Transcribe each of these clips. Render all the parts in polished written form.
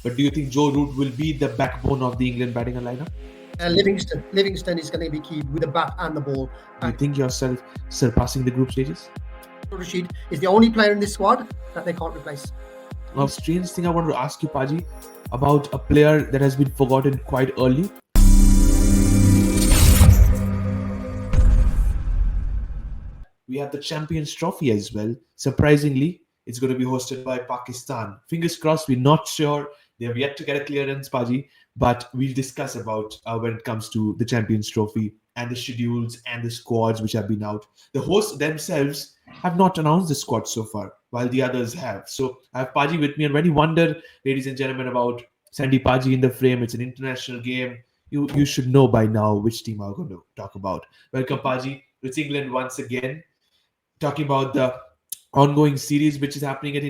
But do you think Joe Root will be the backbone of the England batting lineup? Livingston is going to be key with the bat and the ball. Do you think yourself surpassing the group stages? Rashid is the only player in this squad that they can't replace. Now, strange thing I want to ask you, Paji, about a player that has been forgotten quite early. We have the Champions Trophy as well. Surprisingly, it's going to be hosted by Pakistan. Fingers crossed, we're not sure. They have yet to get a clearance, Paji, but we'll discuss about when it comes to the Champions Trophy and the schedules and the squads which have been out. The hosts themselves have not announced the squad so far, while the others have. So I have Paji with me, and when you wonder, ladies and gentlemen, about Sandy Paji in the frame, it's an international game. You should know by now which team I'm going to talk about. Welcome, Paji. It's England once again. Talking about the ongoing series which is happening at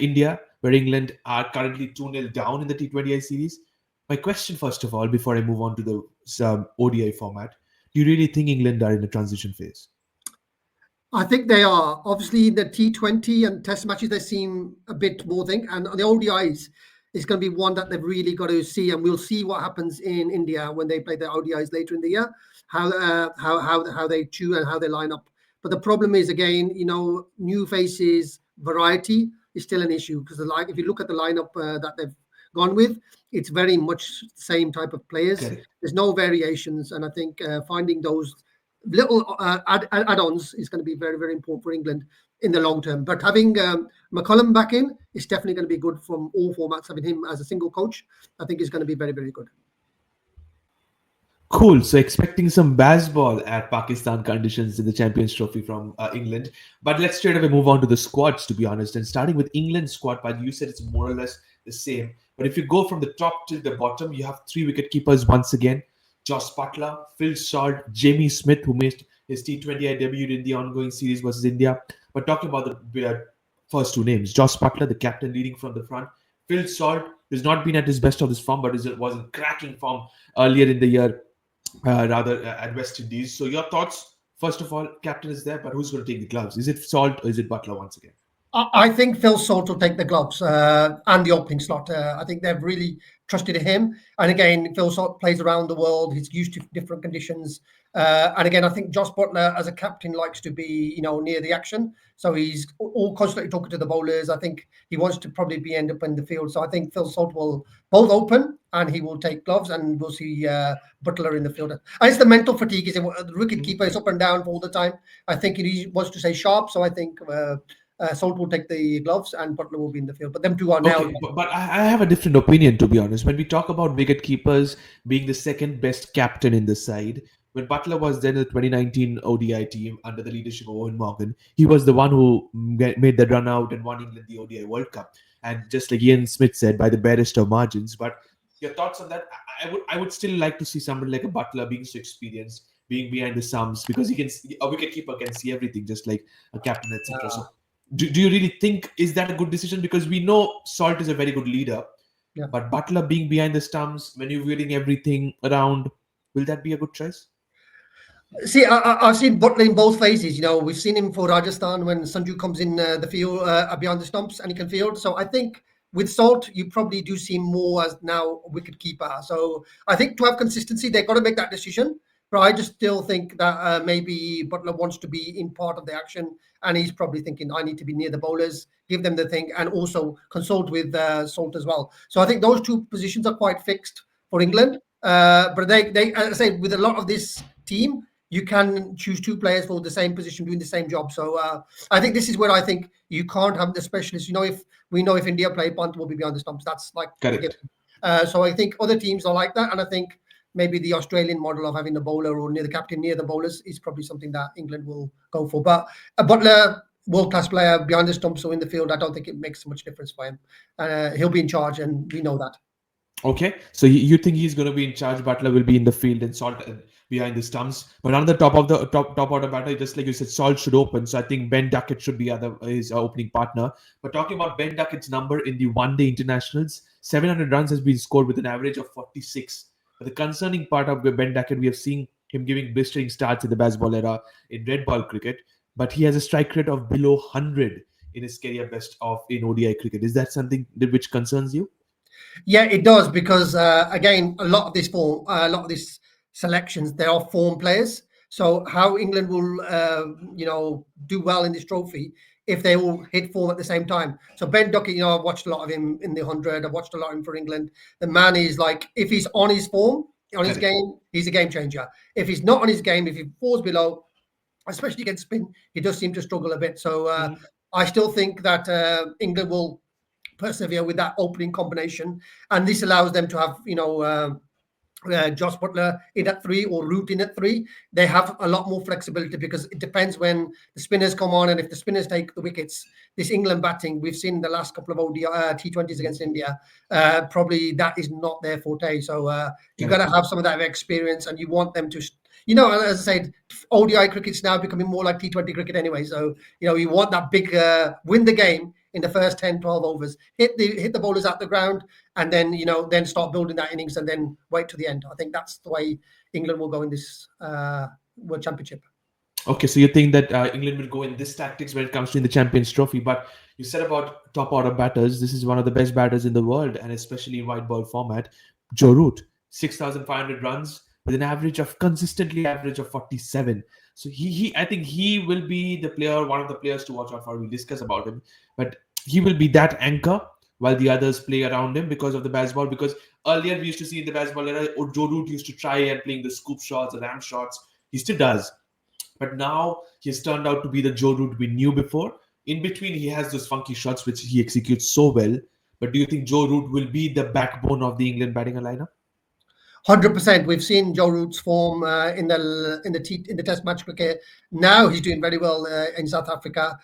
India, where England are currently 2-0 down in the T20I series. My question, first of all, before I move on to the ODI format, do you really think England are in a transition phase? I think they are. Obviously, the T20 and Test matches, they seem a bit more and the ODIs is going to be one that they've really got to see, and we'll see what happens in India when they play the ODIs later in the year, how they chew and how they line up. But the problem is, again, new faces, variety is still an issue, because if you look at the lineup that they've gone with, it's very much the same type of players. Okay. There's no variations, and I think finding those little add-ons is going to be very, very important for England in the long term. But having McCullum back in is definitely going to be good from all formats. Having him as a single coach, I think is going to be very, very good. Cool. So expecting some Bazball at Pakistan conditions in the Champions Trophy from England. But let's straight away move on to the squads, to be honest. And starting with England's squad, but you said it's more or less the same. But if you go from the top to the bottom, you have 3 wicket keepers once again. Josh Buttler, Phil Salt, Jamie Smith, who made his T20I debut in the ongoing series versus India. But talking about the first 2 names, Josh Buttler, the captain leading from the front. Phil Salt, who's not been at his best of his form, but was in cracking form earlier in the year. At West Indies. So your thoughts, first of all, captain is there, but who's going to take the gloves? Is it Salt or is it Buttler once again? I think Phil Salt will take the gloves and the opening slot. I think they've really trusted him. And again, Phil Salt plays around the world. He's used to different conditions. And again, I think Josh Buttler, as a captain, likes to be, near the action. So he's all constantly talking to the bowlers. I think he wants to probably end up in the field. So I think Phil Salt will both open and he will take gloves, and we'll see Buttler in the field. And it's the mental fatigue. The wicket keeper is up and down all the time. I think he wants to stay sharp. So I think Salt will take the gloves and Buttler will be in the field. But them two are now. Okay, but I have a different opinion, to be honest. When we talk about wicket keepers being the second best captain in the side, when Buttler was then in the 2019 ODI team under the leadership of Owen Morgan, he was the one who made the run out and won England the ODI World Cup. And just like Ian Smith said, by the barest of margins. But your thoughts on that? I would still like to see somebody like a Buttler being so experienced, being behind the stumps, because a wicket keeper can see everything, just like a captain, etc. So do you really think, is that a good decision? Because we know Salt is a very good leader, but Buttler being behind the stumps, maneuvering everything around, will that be a good choice? See, I've seen Buttler in both phases. We've seen him for Rajasthan when Sanju comes in the field behind the stumps and he can field. So I think with Salt, you probably do see him more as now a wicket keeper. So I think to have consistency, they've got to make that decision. But I just still think that maybe Buttler wants to be in part of the action, and he's probably thinking, I need to be near the bowlers, give them the thing, and also consult with Salt as well. So I think those 2 positions are quite fixed for England. But they, as I say, with a lot of this team, you can choose 2 players for the same position doing the same job. So I think this is where I think you can't have the specialists. If India play, Pant will be behind the stumps. That's like correct. So I think other teams are like that, and I think maybe the Australian model of having the bowler or near the captain near the bowlers is probably something that England will go for. But Buttler, world-class player behind the stumps or in the field, I don't think it makes much difference for him. He'll be in charge, and we know that. Okay, so you think he's going to be in charge? Buttler will be in the field and Salt behind the stumps. But on the top order batter, just like you said, Salt should open. So I think Ben Duckett should be his opening partner. But talking about Ben Duckett's number in the one-day internationals, 700 runs has been scored with an average of 46. But the concerning part of Ben Duckett, we have seen him giving blistering starts in the Bazball era in red ball cricket, but he has a strike rate of below 100 in his career best in ODI cricket. Is that something which concerns you? Yeah, it does because again, a lot of this form, a lot of these selections, they are form players. So how England will, do well in this trophy if they all hit form at the same time. So Ben Duckett, I've watched a lot of him in the 100. I've watched a lot of him for England. The man is like, if he's on his form, on his Correct. game, he's a game changer. If he's not on his game, if he falls below, especially against spin, he does seem to struggle a bit. So Mhm. I still think that England will persevere with that opening combination, and this allows them to have Josh Butler in at three or Root in at three. They have a lot more flexibility because it depends when the spinners come on, and if the spinners take the wickets, this England batting we've seen in the last couple of T20s against India, probably that is not their forte. So you got to Correct. have some of that experience, and you want them to. As I said, ODI cricket's now becoming more like T20 cricket anyway. So, you want that big win the game in the first 10, 12 overs, hit the bowlers at the ground, and then start building that innings and then wait to the end. I think that's the way England will go in this World Championship. Okay, so you think that England will go in this tactics when it comes to in the Champions Trophy, but you said about top order batters. This is one of the best batters in the world, and especially in white ball format. Joe Root, 6,500 runs with an average of consistently average of 47. So I think he will be the player, one of the players to watch out for. We'll discuss about him, but he will be that anchor while the others play around him because of the Bazball. Because earlier we used to see in the Bazball era, Joe Root used to try and playing the scoop shots, the ram shots. He still does, but now he's turned out to be the Joe Root we knew before. In between, he has those funky shots which he executes so well. But do you think Joe Root will be the backbone of the England batting lineup? 100%. We've seen Joe Root's form in the Test match cricket. Now he's doing very well in South Africa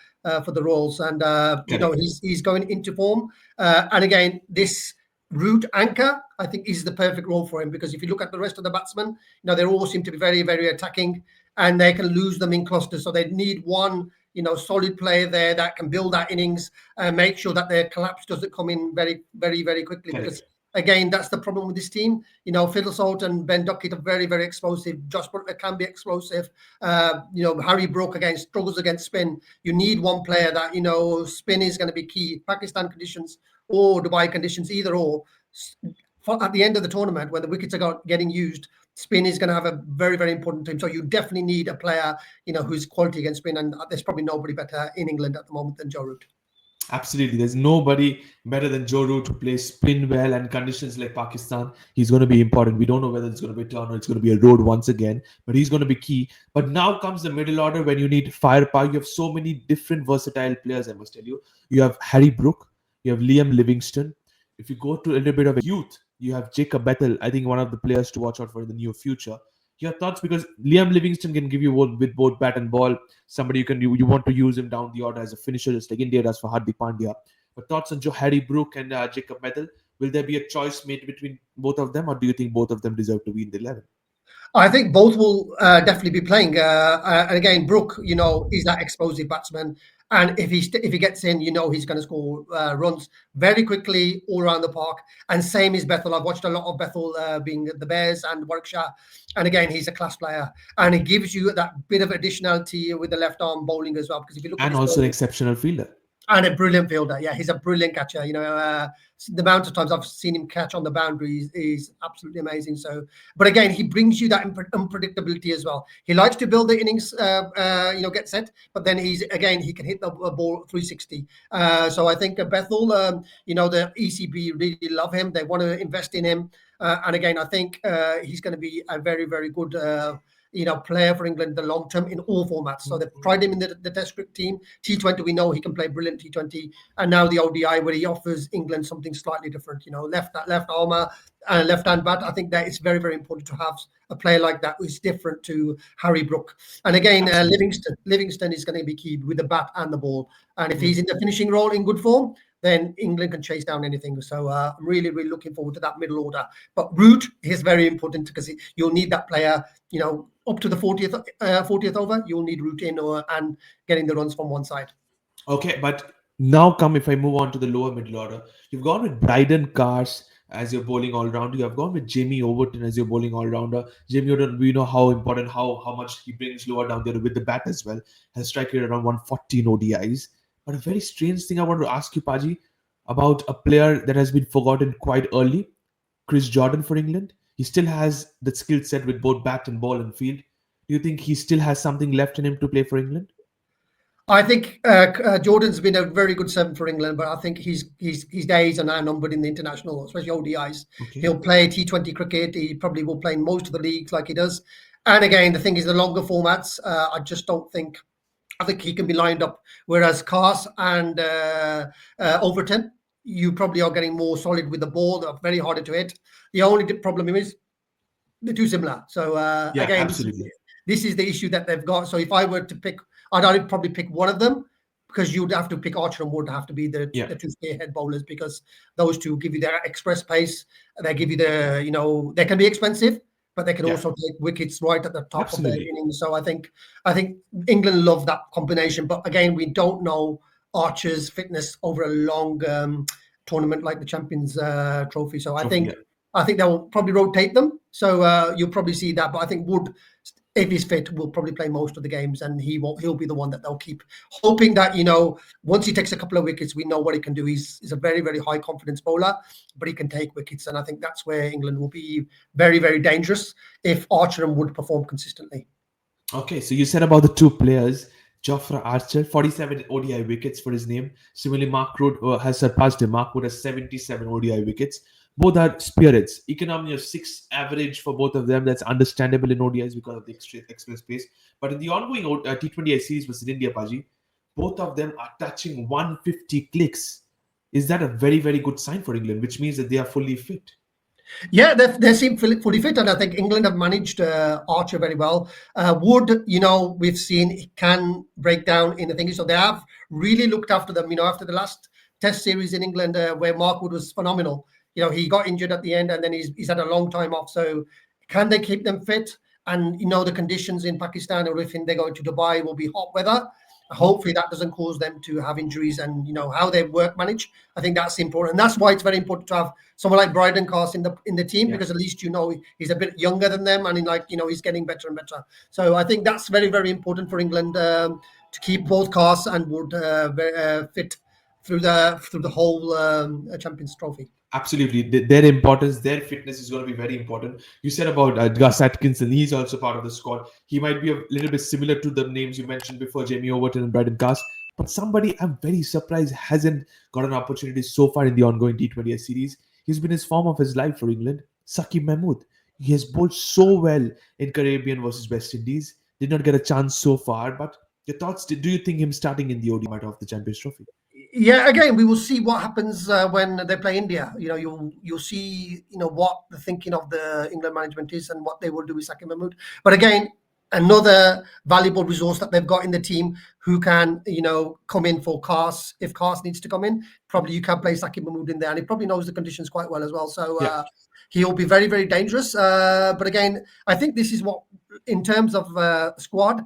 for the Royals, and Correct. he's going into form. And again, this Root anchor, I think, is the perfect role for him because if you look at the rest of the batsmen, they all seem to be very, very attacking, and they can lose them in clusters. So they need one, solid player there that can build that innings and make sure that their collapse doesn't come in very, very, very quickly because. Correct. Again, that's the problem with this team. Fiddlesalt and Ben Duckett are very, very explosive. Josh Butler can be explosive. Harry Brook again struggles against spin. You need one player that, spin is going to be key. Pakistan conditions or Dubai conditions, either or. At the end of the tournament, when the wickets are getting used, spin is going to have a very, very important team. So you definitely need a player, who's quality against spin. And there's probably nobody better in England at the moment than Joe Root. Absolutely. There's nobody better than Joe Root to play spin well and conditions like Pakistan. He's going to be important. We don't know whether it's going to be a turn or it's going to be a road once again, but he's going to be key. But now comes the middle order when you need firepower. You have so many different versatile players, I must tell you. You have Harry Brook, you have Liam Livingston. If you go to a little bit of a youth, you have Jacob Bethel, I think one of the players to watch out for in the near future. Your thoughts, because Liam Livingston can give you with both bat and ball. Somebody you want to use him down the order as a finisher, just like India does for Hardik Pandya. But thoughts on Joe Harry Brook and Jacob Bethel? Will there be a choice made between both of them, or do you think both of them deserve to be in the 11? I think both will definitely be playing. And again, Brook, is that explosive batsman, and if he gets in, he's going to score runs very quickly all around the park. And same is Bethel. I've watched a lot of Bethel being at the Bears and Warwickshire, and again, he's a class player, and it gives you that bit of additionality with the left arm bowling as well. Because if you look at And his also an bowling, exceptional fielder. and a brilliant fielder. Yeah, he's a brilliant catcher. The amount of times I've seen him catch on the boundary is absolutely amazing. So, but again, he brings you that unpredictability as well. He likes to build the innings, get set, but then he can hit the ball 360. So I think Bethel, the ECB really love him. They want to invest in him. And again, I think he's going to be a very, very good player for England in the long term in all formats. So they've tried him in the Test cricket team. T20, we know he can play brilliant T20, and now the ODI where he offers England something slightly different. Left armour and left hand bat. I think that it's very, very important to have a player like that who's different to Harry Brook. And again, Livingston is going to be key with the bat and the ball. And if he's in the finishing role in good form, then England can chase down anything. So I'm really, really looking forward to that middle order. But Root is very important because you'll need that player, up to the 40th over, you'll need Root in and getting the runs from one side. Okay, but now come if I move on to the lower middle order. You've gone with Bryden Cars as your bowling all rounder. You have gone with Jamie Overton as your bowling all rounder. Jamie Overton, we know how important, how much he brings lower down there with the bat as well. Has struck rate around 114 ODIs. But a very strange thing I want to ask you, Paji. about a player that has been forgotten quite early, Chris Jordan for England. He still has the skill set with both bat and ball and field. Do you think he still has something left in him to play for England? I think Jordan's been a very good servant for England, but I think his days are now numbered in the international, especially ODIs. Okay. He'll play T20 cricket. He probably will play in most of the leagues like he does. And again, the thing is, the longer formats, I just don't think. I think he can be lined up. Whereas Cars and Overton, you probably are getting more solid with the ball. They're very harder to hit. The only problem is they're too similar. So Yeah, again, absolutely. this is the issue that they've got. So if I were to pick, I'd probably pick one of them because you'd have to pick Archer and Wood have to be Yeah, the two spearhead bowlers because those two give you their express pace. They give you the, they can be expensive, but they can yeah, also take wickets right at the top of their absolutely. innings. So I think England love that combination. But again, we don't know Archer's fitness over a long tournament like the Champions Trophy. So I Trophy, think yeah. I think they'll probably rotate them. So you'll probably see that. But I think Wood, if he's fit, will probably play most of the games, and he'll be the one that they'll keep, hoping that once he takes a couple of wickets, we know what he can do. He's a very very high confidence bowler, but he can take wickets, and I think that's where England will be very very dangerous if Archer and Wood perform consistently. Okay, so you said about the two players, Jofra Archer, 47 ODI wickets for his name. Similarly, Mark Wood has surpassed him. Mark Wood has 77 ODI wickets. Both are spirits. Economy of 6 average for both of them. That's understandable in ODIs because of the express pace. But in the ongoing T20I series versus India, Paji, both of them are touching 150 clicks. Is that a very, very good sign for England, which means that they are fully fit? Yeah, they seem fully fit, and I think England have managed Archer very well. Wood, we've seen he can break down in the thing, so they have really looked after them. After the last Test series in England, where Mark Wood was phenomenal. He got injured at the end, and then he's had a long time off. So, can they keep them fit? And the conditions in Pakistan, or if they go to Dubai, will be hot weather. Hopefully, that doesn't cause them to have injuries, and how they work manage. I think that's important, and that's why it's very important to have someone like Bryden Cast in the team, Yeah. because at least he's a bit younger than them, and he's getting better and better. So I think that's very very important for England to keep both Cast and Wood fit through the whole Champions Trophy. Absolutely. Their importance, their fitness is going to be very important. You said about Gus Atkinson, he's also part of the squad. He might be a little bit similar to the names you mentioned before, Jamie Overton and Braden Cast. But somebody I'm very surprised hasn't got an opportunity so far in the ongoing T20I series. He's been his form of his life for England. Saqib Mahmood. He has bowled so well in Caribbean versus West Indies. Did not get a chance so far. But your thoughts, do you think him starting in the ODI of the Champions Trophy? Yeah, again, we will see what happens when they play India. You'll see what the thinking of the England management is and what they will do with Saqib Mahmood. But again, another valuable resource that they've got in the team who can come in for Cars if Cars needs to come in. Probably you can play Saqib Mahmood in there, and he probably knows the conditions quite well as well. So Yeah. he'll be very very dangerous. But again, I think this is what, in terms of squad,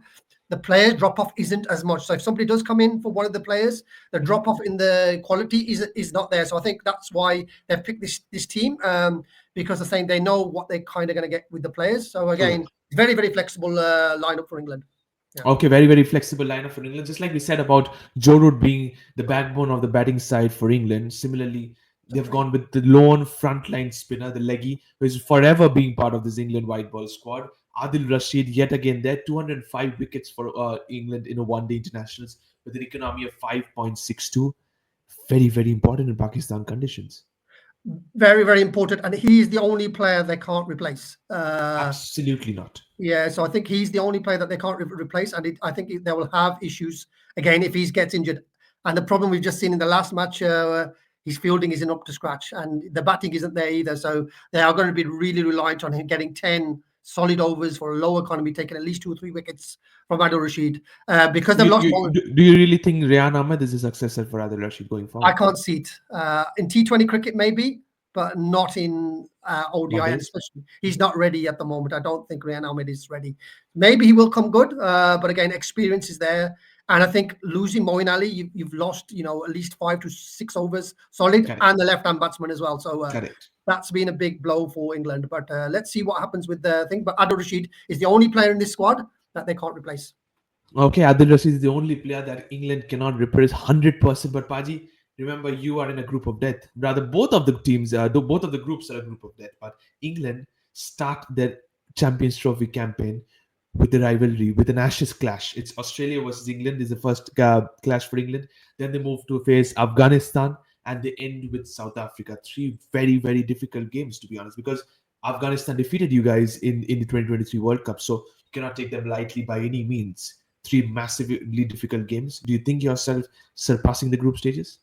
the player drop off isn't as much. So if somebody does come in for one of the players, the drop off in the quality is not there. So I think that's why they've picked this team, because they're saying they know what they're kind of going to get with the players. So True. again, very very flexible lineup for England. Yeah. Okay, very, very flexible lineup for England. Just like we said about Joe Root being the backbone of the batting side for England. Similarly, they've gone with the lone frontline spinner, the leggy, who is forever being part of this England white ball squad. Adil Rashid, yet again, there 205 wickets for England in a one-day internationals with an economy of 5.62. Very, very important in Pakistan conditions. Very very important, and he's the only player they can't replace. Absolutely not. Yeah, so I think he's the only player that they can't replace, and I think they will have issues again if he gets injured. And the problem we've just seen in the last match, his fielding isn't up to scratch, and the batting isn't there either. So they are going to be really reliant on him getting 10 solid overs for a low economy, taking at least 2 or 3 wickets from Adil Rashid, because they've lost bowling. Do you really think Rian Ahmed is a successor for Adil Rashid going I forward? can't see it in T20 cricket, maybe, but not in ODI, One and days? especially he's not ready at the moment. I don't think Rian Ahmed is ready. Maybe he will come good, but again, experience is there. And I think losing Moeen Ali, you've lost, at least 5 to 6 overs solid, Correct. and the left-hand batsman as well. So Correct. that's been a big blow for England. But let's see what happens with the thing. But Adil Rashid is the only player in this squad that they can't replace. Okay, Adil Rashid is the only player that England cannot replace 100%. But Paji, remember you are in a group of death. Rather, both of the teams, both of the groups are a group of death. But England start their Champions Trophy campaign with the rivalry, with an Ashes clash. It's Australia versus England is the first clash for England. Then they move to face Afghanistan, and they end with South Africa. Three very very difficult games, to be honest, because Afghanistan defeated you guys in the 2023 World Cup, so you cannot take them lightly by any means. Three massively difficult games. Do you think yourself surpassing the group stages?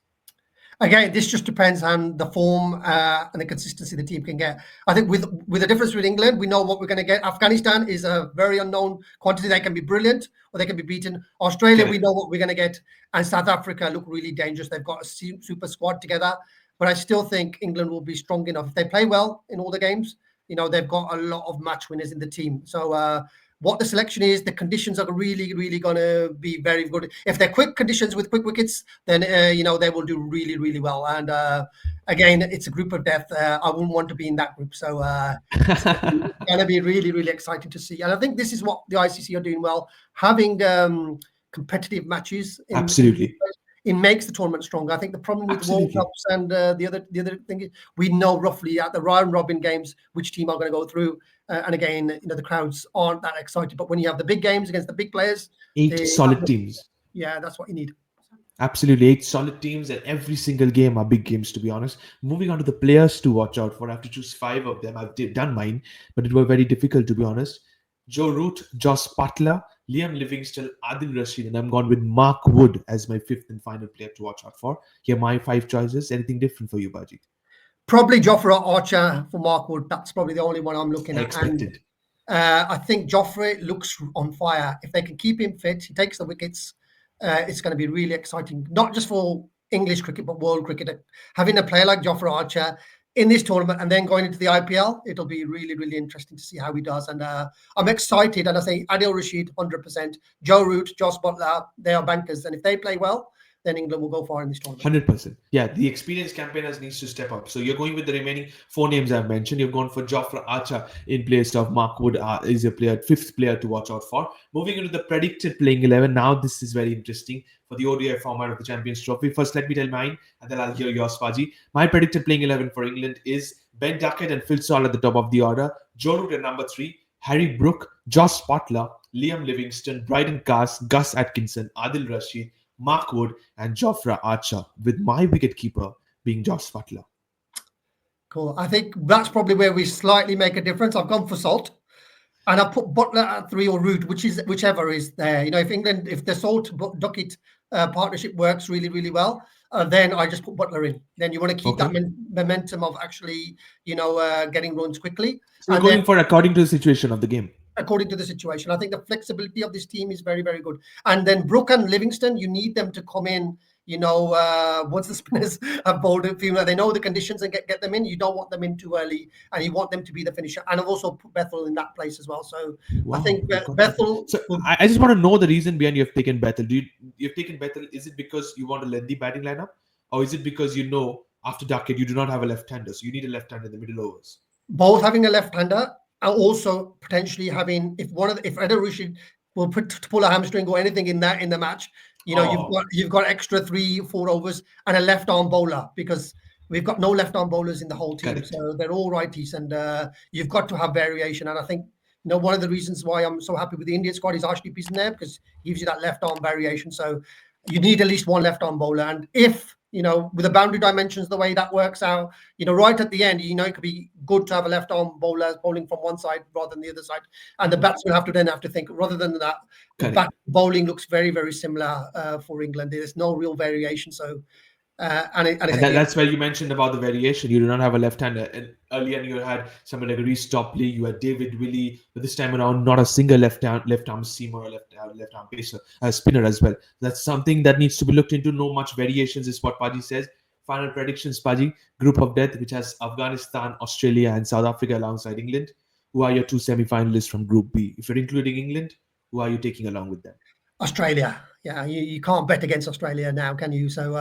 Again, this just depends on the form and the consistency the team can get. I think with the difference with England, we know what we're going to get. Afghanistan is a very unknown quantity. They can be brilliant or they can be beaten. Australia, we Correct. know what we're going to get. And South Africa look really dangerous. They've got a super squad together. But I still think England will be strong enough. If they play well in all the games, they've got a lot of match winners in the team. So what the selection is, the conditions are really, really going to be very good. If they're quick conditions with quick wickets, then they will do really, really well. And again, it's a group of death. I wouldn't want to be in that group. So it's going to be really, really exciting to see. And I think this is what the ICC are doing well, having competitive matches in Absolutely. it makes the tournament stronger. I think the problem with World Absolutely. Cups and the other thing is we know roughly at the round robin games which team are going to go through. And again, the crowds aren't that excited. But when you have the big games against the big players, Eight solid teams. yeah, that's what you need. Absolutely, eight solid teams, and every single game are big games, to be honest. Moving on to the players to watch out for, I have to choose five of them. I've done mine, but it was very difficult, to be honest. Joe Root, Josh Butler, Liam Livingston, Adil Rashid, and I'm gone with Mark Wood as my fifth and final player to watch out for. Here are my five choices. Anything different for you, Baji? Probably Jofra Archer for Mark Wood. That's probably the only one I'm looking I at. And expected. I think Joffrey looks on fire. If they can keep him fit, he takes the wickets. It's going to be really exciting, not just for English cricket, but world cricket. Having a player like Joffrey Archer in this tournament and then going into the IPL, it'll be really, really interesting to see how he does. And I'm excited. And I say Adil Rashid, 100%. Joe Root, Joss Butler, they are bankers. And if they play well, then England will go far in this tournament. 100%. Yeah, the experienced campaigners needs to step up. So you're going with the remaining four names I've mentioned. You've gone for Jofra Archer in place of Mark Wood is your player, fifth player to watch out for. Moving into the predicted playing 11. Now this is very interesting for the ODI format of the Champions Trophy. First, let me tell mine, and then I'll hear yours, Faji. My predicted playing 11 for England is Ben Duckett and Phil Saul at the top of the order. Joe Root at number 3. Harry Brook, Josh Butler, Liam Livingston, Bryden Cast, Gus Atkinson, Adil Rashid, Mark Wood, and Jofra Archer, with my wicketkeeper being Josh Butler. Cool. I think that's probably where we slightly make a difference. I've gone for Salt, and I put Butler at 3 or Root, whichever is there. If the Salt Duckett partnership works really, really well, then I just put Butler in. Then you want to keep that momentum of actually, getting runs quickly. So you're going for according to the situation of the game. According to the situation, I think the flexibility of this team is very, very good. And then Brook and Livingston, you need them to come in. Once the spinners have bowled a few, they know the conditions and get them in. You don't want them in too early, and you want them to be the finisher. And I've also put Bethel in that place as well. So wow, I think Bethel. So I just want to know the reason behind you have taken Bethel. You've taken Bethel? Is it because you want a lengthy batting lineup, or is it because after Duckett you do not have a left-hander, so you need a left-hander in the middle overs? Both having a left-hander. And also potentially having if Adil Rashid will pull a hamstring or anything in the match, you've got extra 3-4 overs and a left arm bowler, because we've got no left arm bowlers in the whole team. Correct. So they're all righties, and you've got to have variation. And I think one of the reasons why I'm so happy with the Indian squad is Arshdeep is in there, because he gives you that left arm variation. So you need at least one left arm bowler, and if with the boundary dimensions, the way that works out, right at the end, it could be good to have a left arm bowler bowling from one side rather than the other side. And the batsmen have to think, rather than that, the bowling looks very, very similar for England. There's no real variation. So, that's where you mentioned about the variation. You do not have a left-hander. And earlier you had someone like Reece Topley, you had David Willey, but this time around, not a single left-arm seamer or left-arm pacer, spinner as well. That's something that needs to be looked into. No much variations is what Paji says. Final predictions, Paji. Group of death, which has Afghanistan, Australia, and South Africa alongside England. Who are your two semi-finalists from Group B? If you're including England, who are you taking along with them? Australia. Yeah, you can't bet against Australia now, can you? So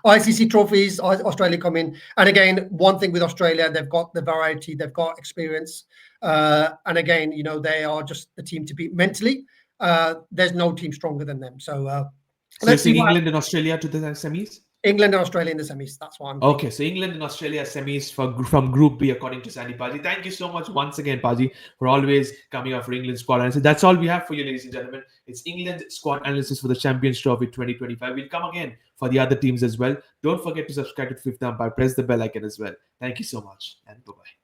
ICC trophies, Australia come in. And again, one thing with Australia, they've got the variety, they've got experience. And again, they are just the team to beat mentally. There's no team stronger than them. So let's see England and Australia to the semis? England and Australia in the semis. That's what I'm thinking. Okay, so England and Australia semis from Group B, according to Sandy Paji. Thank you so much once again, Paji, for always coming up for England squad analysis. That's all we have for you, ladies and gentlemen. It's England squad analysis for the Champions Trophy 2025. We'll come again for the other teams as well. Don't forget to subscribe to Fifth Umpire. Press the bell icon as well. Thank you so much, and bye-bye.